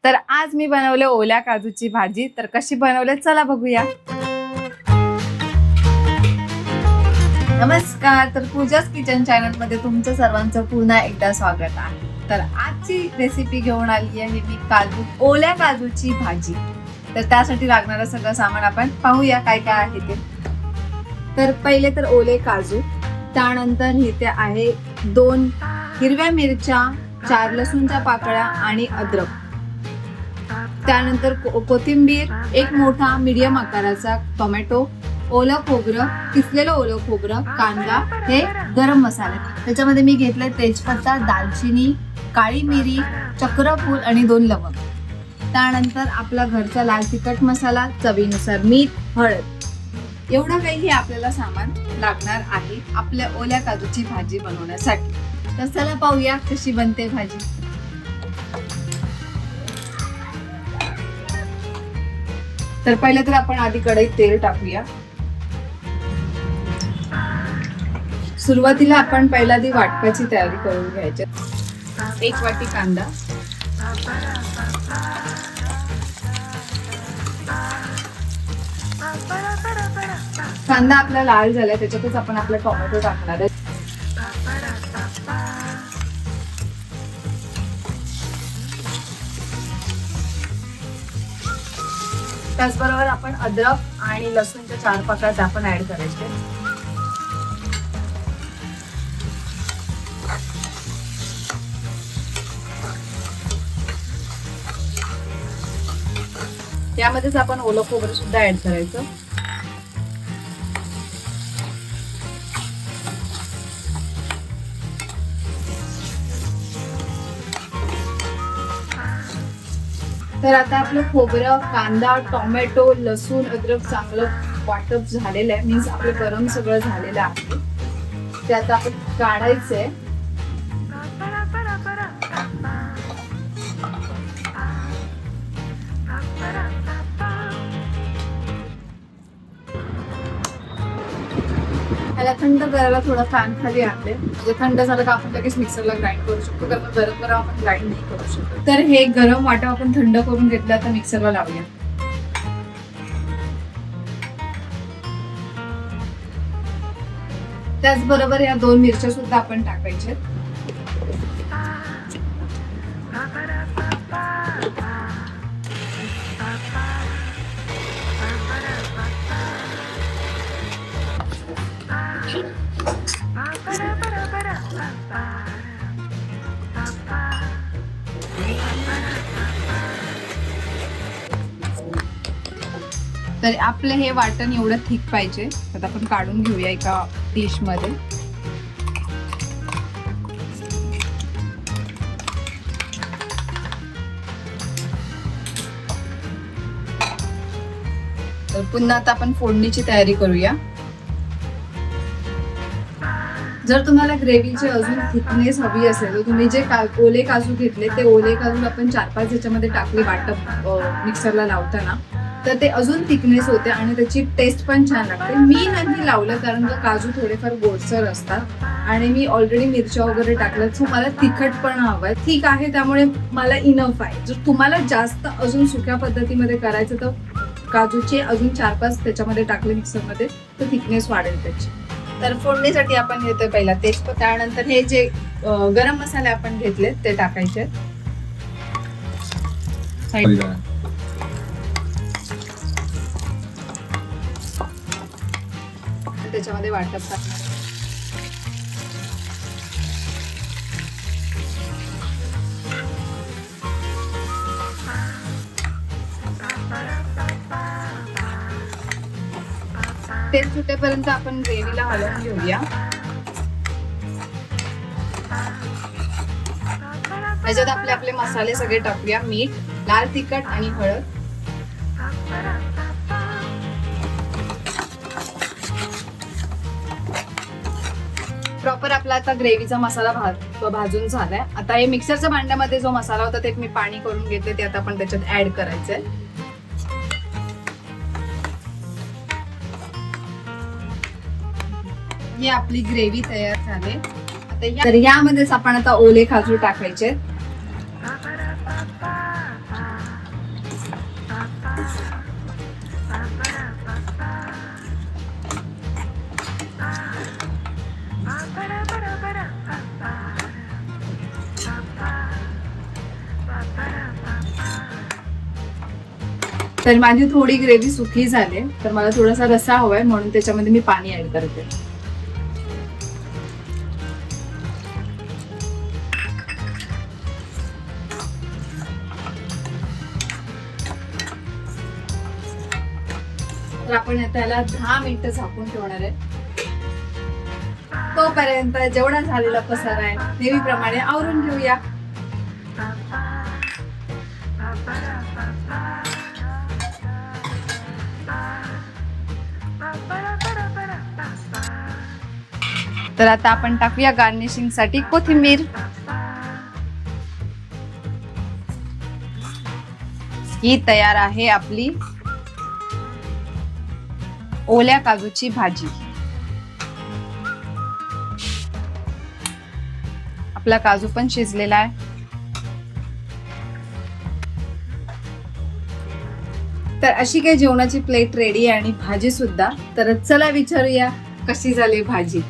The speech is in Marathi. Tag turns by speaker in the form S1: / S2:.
S1: तर आज मी बनवले ओल्या काजूची भाजी. तर कशी बनवले चला बघूया. नमस्कार. तर पूजाच किचन चॅनल मध्ये तुमचं सर्वांचं पुन्हा एकदा स्वागत आहे. तर आजची रेसिपी घेऊन आली आहे मी ओल्या काजूची भाजी. तर त्यासाठी लागणारं सगळं सामान आपण पाहूया काय काय आहे ते. तर पहिले तर ओले काजू, त्यानंतर इथे आहे 2 हिरव्या मिरच्या, 4 लसूणच्या पाकळ्या आणि अद्रक, त्यानंतर कोथिंबीर, 1 मोठा मीडियम आकाराचा टोमॅटो, ओलं खोबरं, किसलेलं ओलं खोबरं, कांदा, हे गरम मसाले. त्याच्यामध्ये मी घेतले तेजपत्ता, दालचिनी, काळी मिरी, चक्रफूल आणि 2 लवंग. त्यानंतर आपला घरचा लाल तिखट मसाला, चवीनुसार मीठ, हळद. एवढं काही आपल्याला सामान लागणार आहे आपल्या ओल्या काजूची भाजी बनवण्यासाठी. तर चला पाहूया कशी बनते भाजी. तर पहिले तर आपण आधी कढईत तेल टाकूया. सुरुवातीला आपण पहिला ती वाटपाची तयारी करून घ्यायची. 1 वाटी कांदा, कांदा आपला लाल झालाय त्याच्यातच आपण आपला टोमॅटो टाकणार आहे. त्याचबरोबर आपण अद्रक आणि लसूणच्या 4 पाकळ्या आपण ऍड करायचे. त्यामध्येच आपण ओलं खोबरं सुद्धा ऍड करायचं. तर आता आपलं खोबरं, कांदा, टोमॅटो, लसूण, अद्रक चांगलं वाटप झालेलं आहे. मीन्स आपलं गरम सगळं झालेलं आहे. ते आता आपण काढायचंय. ह्याला थंड करायला थोडा फॅन खाली आणले, म्हणजे थंड झालं का आपण लगेच मिक्सरला ग्राइंड करू शकतो. कारण गरम गरम आपण ग्राइंड नाही करू शकतो. तर हे गरम वाटप आपण थंड करून घेतलं, आता मिक्सरला लावूया. त्याचबरोबर या 2 मिरच्या सुद्धा आपण टाकायच्या. तर आपलं हे वाटण एवढं थिक पाहिजे. आता आपण काढून घेऊया एका डिश मध्ये. तर पुन्हा आता आपण फोडणीची तयारी करूया. जर तुम्हाला ग्रेव्हीची अजून थिकनेस हवी असेल तर तुम्ही जे ओले काजू घेतले ते ओले काजू आपण 4-5 याच्यामध्ये टाकले वाटप मिक्सरला लावताना, तर ते अजून थिकनेस होते आणि त्याची टेस्ट पण छान लागते. मी नाही लावलं कारण काजू थोडेफार गोडसर असतात आणि मी ऑलरेडी मिरच्या वगैरे टाकल्या, सो मला तिखटपणा हवाय. ठीक आहे, त्यामुळे मला इनफ आहे. जर तुम्हाला जास्त अजून सुक्या पद्धतीमध्ये करायचं तर काजूचे अजून 4-5 त्याच्यामध्ये टाकले मिक्सरमध्ये तर थिकनेस वाढेल त्याची. तर फोडणीसाठी आपण घेतोय पहिला तेजपत्ता, त्यानंतर हे जे गरम मसाले आपण घेतले ते टाकायचे. त्याच्यामध्ये वाटप टाकणार. तेल सुटेपर्यंत आपण ग्रेव्हीला हलवून घेऊया. त्याच्यात आपले मसाले सगळे टाकूया. मीठ, लाल तिखट आणि हळद. प्रॉपर आपला आता ग्रेव्हीचा मसाला भाजून झालाय. आता हे मिक्सरच्या भांड्यामध्ये जो मसाला होता ते मी पाणी करून घेतले, ते आता आपण त्याच्यात ऍड करायचंय. ही आपली ग्रेव्ही तयार झाली. तर यामध्येच आपण आता ओले काजू टाकायचे. तर माझी थोडी ग्रेव्ही सुकी झाली, तर मला थोडासा रस्सा हवाय म्हणून त्याच्यामध्ये मी पाणी ऍड करते. तर आपण त्याला 10 मिनिटं झाकून ठेवणार आहे. तोपर्यंत जेवढा झालेला पसारा आहे नेहमीप्रमाणे आवरून घेऊया. तर आता आपण टाकूया गार्निशिंग साठी कोथिंबीर. ही तयार आहे आपली ओल्या काजूची भाजी. आपला काजू पण शिजलेला आहे. तर अशी काही जेवणाची प्लेट रेडी आहे आणि भाजी सुद्धा. तर चला विचारूया कशी झाली भाजी.